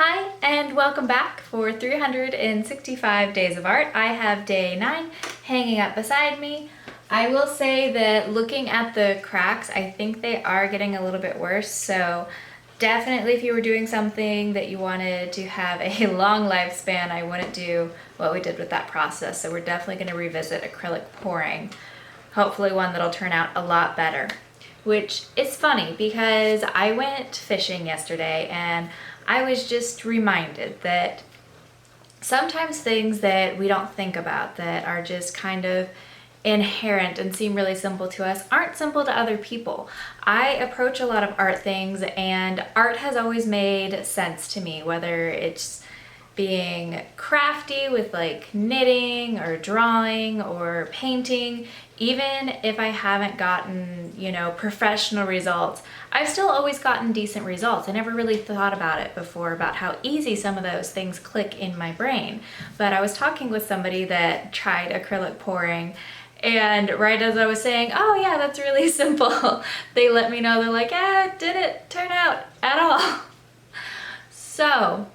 Hi, and welcome back for 365 Days of Art. I have day 9 hanging up beside me. I will say that looking at the cracks, I think they are getting a little bit worse, so definitely if you were doing something that you wanted to have a long lifespan, I wouldn't do what we did with that process. So we're definitely going to revisit acrylic pouring, hopefully one that'll turn out a lot better. Which is funny because I went fishing yesterday and I was just reminded that sometimes things that we don't think about that are just kind of inherent and seem really simple to us aren't simple to other people. I approach a lot of art things and art has always made sense to me, whether it's being crafty with like knitting or drawing or painting. Even if I haven't gotten, professional results, I've still always gotten decent results. I never really thought about it before, about how easy some of those things click in my brain. But I was talking with somebody that tried acrylic pouring, and right as I was saying, oh yeah, that's really simple, they let me know, they're like, it didn't turn out at all. So,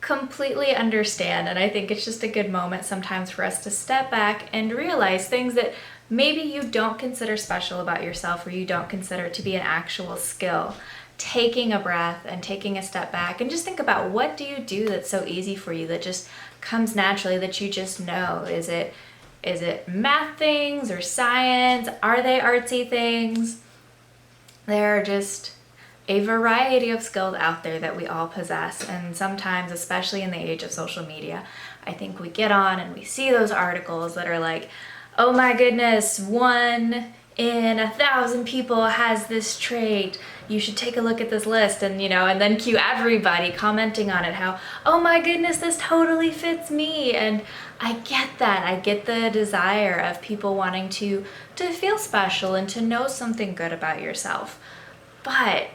completely understand, and I think it's just a good moment sometimes for us to step back and realize things that maybe you don't consider special about yourself or you don't consider to be an actual skill. Taking a breath and taking a step back and just think about, what do you do that's so easy for you, that just comes naturally, that you just know? Is it math things or science? Are they artsy things? There are just a variety of skills out there that we all possess, and sometimes, especially in the age of social media, I think we get on and we see those articles that are like, oh my goodness, 1 in 1,000 people has this trait, you should take a look at this list, and and then cue everybody commenting on it, how, oh my goodness, this totally fits me. And I get that, I get the desire of people wanting to feel special and to know something good about yourself, but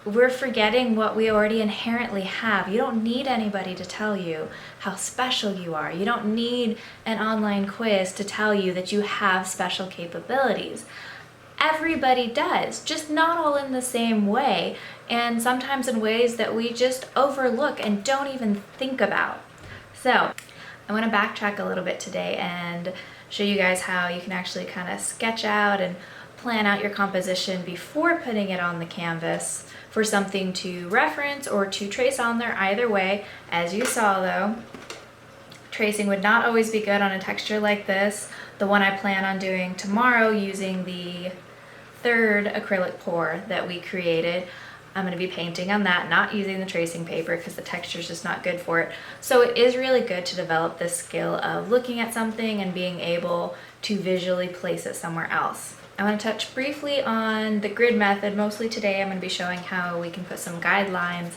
we're forgetting what we already inherently have. You don't need anybody to tell you how special you are. You don't need an online quiz to tell you that you have special capabilities. Everybody does, just not all in the same way, and sometimes in ways that we just overlook and don't even think about. So, I want to backtrack a little bit today and show you guys how you can actually kind of sketch out and plan out your composition before putting it on the canvas for something to reference or to trace on there. Either way, as you saw though, tracing would not always be good on a texture like this. The one I plan on doing tomorrow using the 3rd acrylic pour that we created, I'm going to be painting on that, not using the tracing paper because the texture is just not good for it. So it is really good to develop this skill of looking at something and being able to visually place it somewhere else. I want to touch briefly on the grid method. Mostly today I'm going to be showing how we can put some guidelines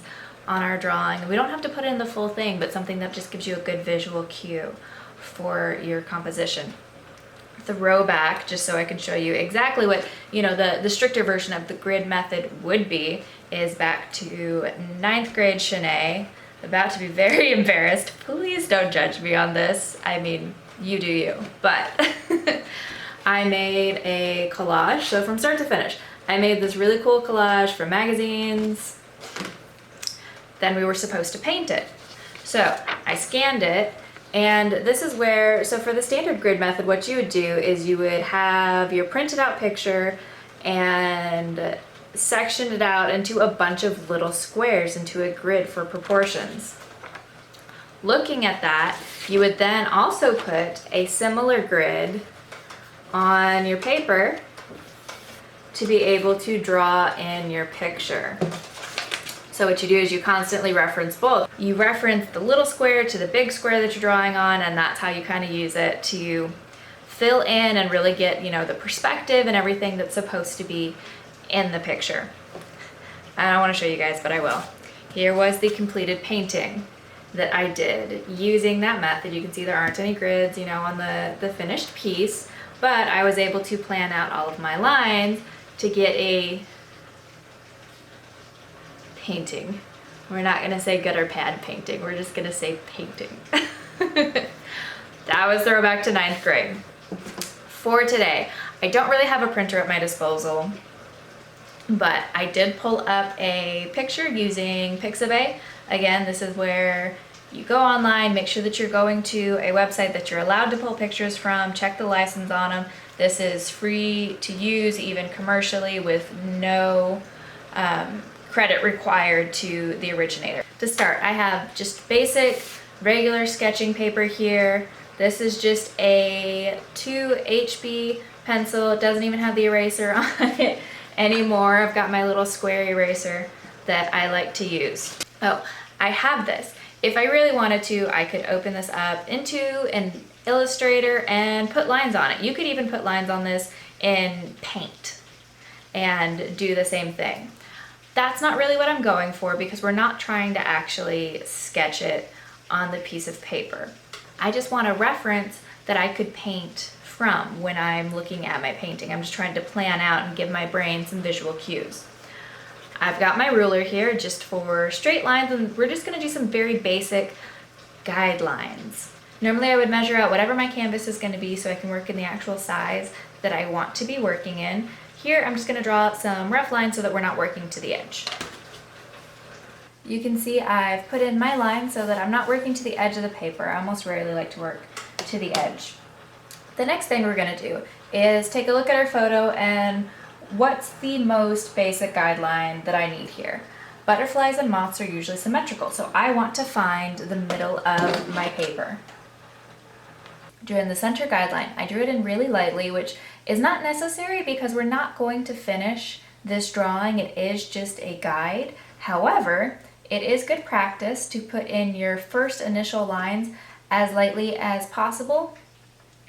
on our drawing. We don't have to put in the full thing, but something that just gives you a good visual cue for your composition. The row back, just so I can show you exactly what, the stricter version of the grid method would be, is back to 9th grade Shanae. About to be very embarrassed. Please don't judge me on this. I mean, you do you. But I made a collage, so from start to finish, I made this really cool collage for magazines. Then we were supposed to paint it. So I scanned it, and this is where, so for the standard grid method, what you would do is you would have your printed out picture and section it out into a bunch of little squares into a grid for proportions. Looking at that, you would then also put a similar grid on your paper to be able to draw in your picture. So what you do is you constantly reference both. You reference the little square to the big square that you're drawing on, and that's how you kind of use it to fill in and really get, the perspective and everything that's supposed to be in the picture. I don't want to show you guys, but I will. Here was the completed painting that I did using that method. You can see there aren't any grids, on the finished piece, but I was able to plan out all of my lines to get a painting. We're not gonna say good or bad painting, we're just gonna say painting. That was throwback to 9th grade. For today, I don't really have a printer at my disposal. but I did pull up a picture using Pixabay. Again, this is where you go online, make sure that you're going to a website that you're allowed to pull pictures from, check the license on them. This is free to use, even commercially, with no credit required to the originator. To start, I have just basic, regular sketching paper here. This is just a 2HB pencil. It doesn't even have the eraser on it anymore. I've got my little square eraser that I like to use. Oh, I have this. If I really wanted to, I could open this up into an Illustrator and put lines on it. You could even put lines on this in Paint and do the same thing. That's not really what I'm going for because we're not trying to actually sketch it on the piece of paper. I just want a reference that I could paint from when I'm looking at my painting. I'm just trying to plan out and give my brain some visual cues. I've got my ruler here just for straight lines, and we're just gonna do some very basic guidelines. Normally I would measure out whatever my canvas is gonna be so I can work in the actual size that I want to be working in. Here I'm just gonna draw out some rough lines so that we're not working to the edge. You can see I've put in my line so that I'm not working to the edge of the paper. I almost rarely like to work to the edge. The next thing we're gonna do is take a look at our photo and what's the most basic guideline that I need here. Butterflies and moths are usually symmetrical, so I want to find the middle of my paper. Drawing the center guideline, I drew it in really lightly, which is not necessary because we're not going to finish this drawing. It is just a guide. However, it is good practice to put in your first initial lines as lightly as possible,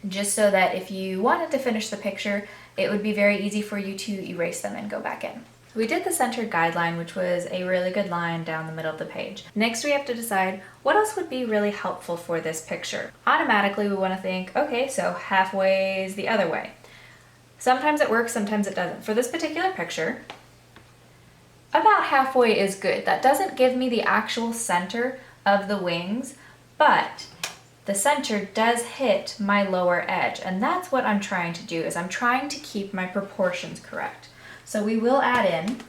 just so that if you wanted to finish the picture, it would be very easy for you to erase them and go back in. We did the centered guideline, which was a really good line down the middle of the page. Next, we have to decide what else would be really helpful for this picture. Automatically, we want to think, okay, so halfway is the other way. Sometimes it works, sometimes it doesn't. For this particular picture, about halfway is good. That doesn't give me the actual center of the wings, but the center does hit my lower edge, and that's what I'm trying to do, is I'm trying to keep my proportions correct. So we will add in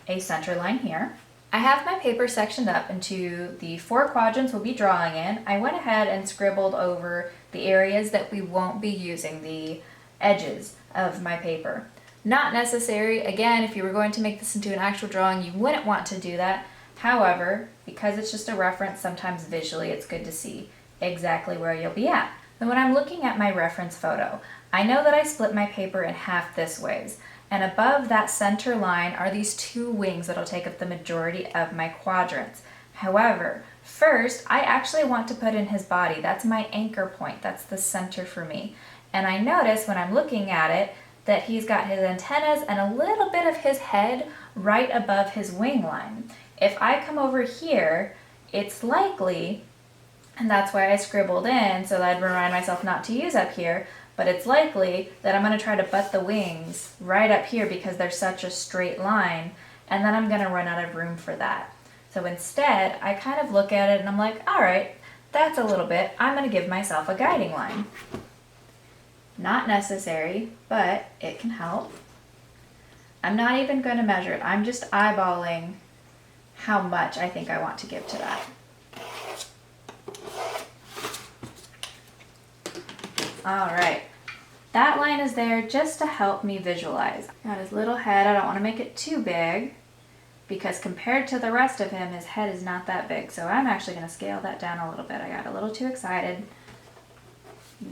a center line here. I have my paper sectioned up into the 4 quadrants we'll be drawing in. I went ahead and scribbled over the areas that we won't be using, the edges of my paper. Not necessary. Again, if you were going to make this into an actual drawing, you wouldn't want to do that. However, because it's just a reference, sometimes visually it's good to see exactly where you'll be at. And when I'm looking at my reference photo, I know that I split my paper in half this ways. And above that center line are these 2 wings that'll take up the majority of my quadrants. However, first, I actually want to put in his body. That's my anchor point. That's the center for me. And I notice when I'm looking at it that he's got his antennas and a little bit of his head right above his wing line. If I come over here, it's likely, and that's why I scribbled in so that I'd remind myself not to use up here, but it's likely that I'm going to try to butt the wings right up here because they're such a straight line, and then I'm going to run out of room for that. So instead, I kind of look at it and I'm like, all right, that's a little bit. I'm going to give myself a guiding line. Not necessary, but it can help. I'm not even going to measure it. I'm just eyeballing how much I think I want to give to that. All right, that line is there just to help me visualize. Got his little head. I don't want to make it too big because compared to the rest of him, his head is not that big. So I'm actually going to scale that down a little bit. I got a little too excited.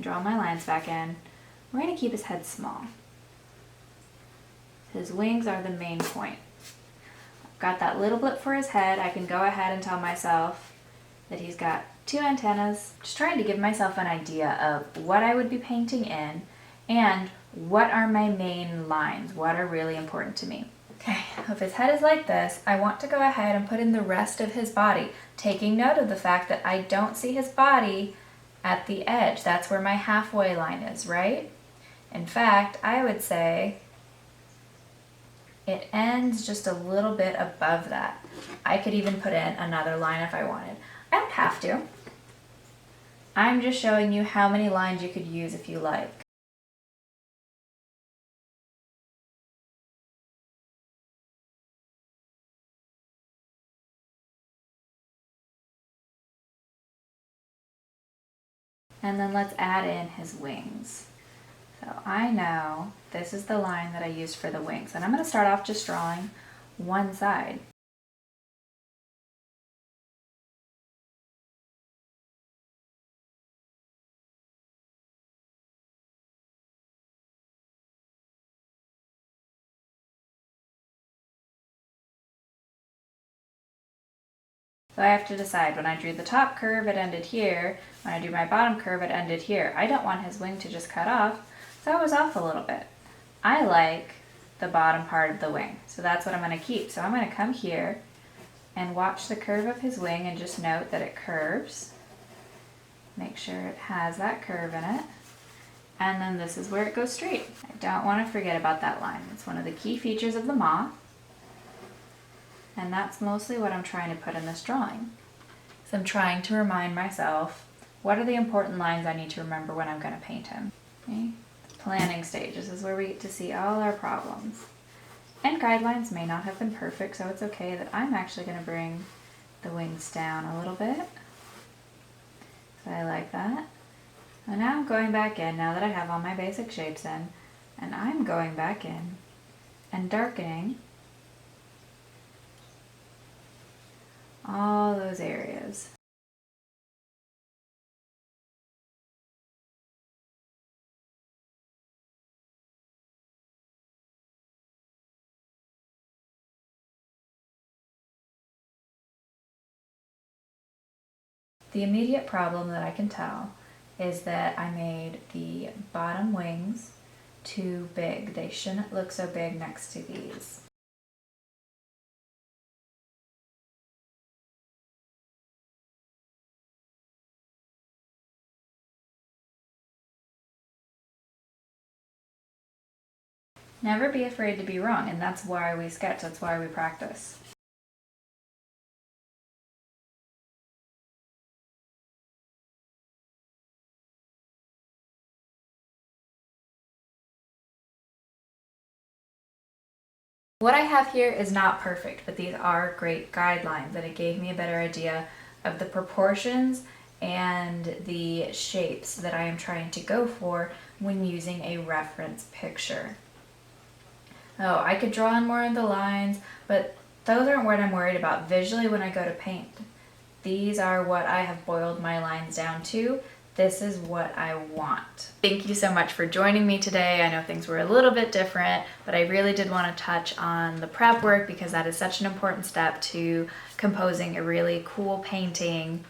Draw my lines back in. We're going to keep his head small. His wings are the main point. I've got that little blip for his head. I can go ahead and tell myself that he's got 2 antennas. Just trying to give myself an idea of what I would be painting in and what are my main lines, what are really important to me. Okay, if his head is like this, I want to go ahead and put in the rest of his body, taking note of the fact that I don't see his body at the edge. That's where my halfway line is, right? In fact, I would say it ends just a little bit above that. I could even put in another line if I wanted. I don't have to. I'm just showing you how many lines you could use if you like. And then let's add in his wings. So I know this is the line that I used for the wings. And I'm going to start off just drawing one side. So I have to decide, when I drew the top curve, it ended here. When I do my bottom curve, it ended here. I don't want his wing to just cut off, so I was off a little bit. I like the bottom part of the wing, so that's what I'm going to keep. So I'm going to come here and watch the curve of his wing and just note that it curves. Make sure it has that curve in it. And then this is where it goes straight. I don't want to forget about that line. It's one of the key features of the moth. And that's mostly what I'm trying to put in this drawing. So I'm trying to remind myself, what are the important lines I need to remember when I'm going to paint him? Okay? The planning stage. This is where we get to see all our problems. And guidelines may not have been perfect, so it's okay that I'm actually going to bring the wings down a little bit. So I like that. And now I'm going back in, now that I have all my basic shapes in, and I'm going back in and darkening all those areas. The immediate problem that I can tell is that I made the bottom wings too big. They shouldn't look so big next to these. Never be afraid to be wrong, and that's why we sketch, that's why we practice. What I have here is not perfect, but these are great guidelines, and it gave me a better idea of the proportions and the shapes that I am trying to go for when using a reference picture. Oh, I could draw in more of the lines, but those aren't what I'm worried about visually when I go to paint. These are what I have boiled my lines down to. This is what I want. Thank you so much for joining me today. I know things were a little bit different, but I really did want to touch on the prep work because that is such an important step to composing a really cool painting.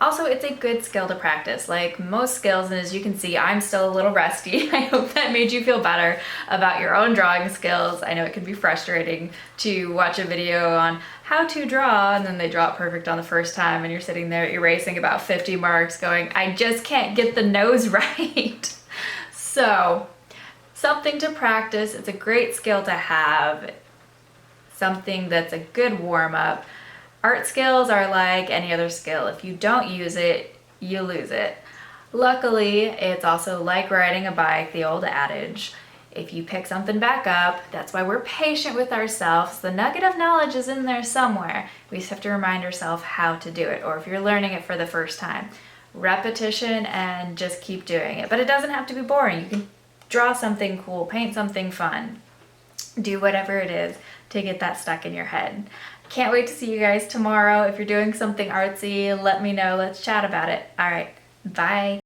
Also, it's a good skill to practice. Like most skills, and as you can see, I'm still a little rusty. I hope that made you feel better about your own drawing skills. I know it can be frustrating to watch a video on how to draw, and then they draw it perfect on the first time, and you're sitting there erasing about 50 marks going, I just can't get the nose right. So, something to practice. It's a great skill to have. Something that's a good warm-up. Art skills are like any other skill. If you don't use it, you lose it. Luckily, it's also like riding a bike, the old adage. If you pick something back up, that's why we're patient with ourselves. The nugget of knowledge is in there somewhere. We just have to remind ourselves how to do it. Or if you're learning it for the first time, repetition and just keep doing it. But it doesn't have to be boring. You can draw something cool, paint something fun, do whatever it is to get that stuck in your head. Can't wait to see you guys tomorrow. If you're doing something artsy, let me know. Let's chat about it. All right, bye.